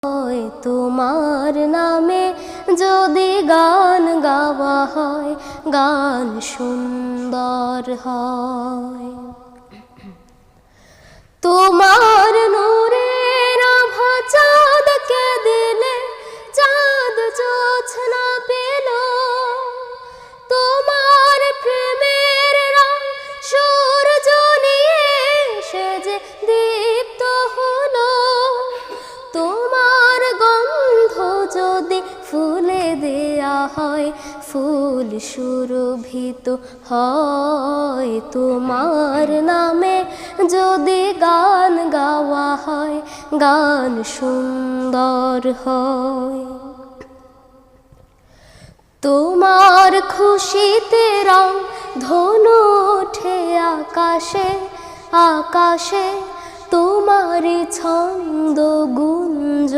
হয় তোমার নামে যদি গান গাওয়া হয়, গান সুন্দর হয়। তোমার নূরের আভা চাঁদকে দিলে চাঁদ জোছনা পেল, তোমার প্রেমের রং সূর্য নিয়ে সে যে দীপ্ত হলো। তোমার গন্ধ যদি ফুলে দেয়া হয়, ফুল সুরভিত হয়। তোমার নামে যদি গান গাওয়া হয়, গান সুন্দর হয়। তোমার খুশিতে রং ধনু ওঠে আকাশে আকাশে, তোমারই ছন্দ গুঞ্জ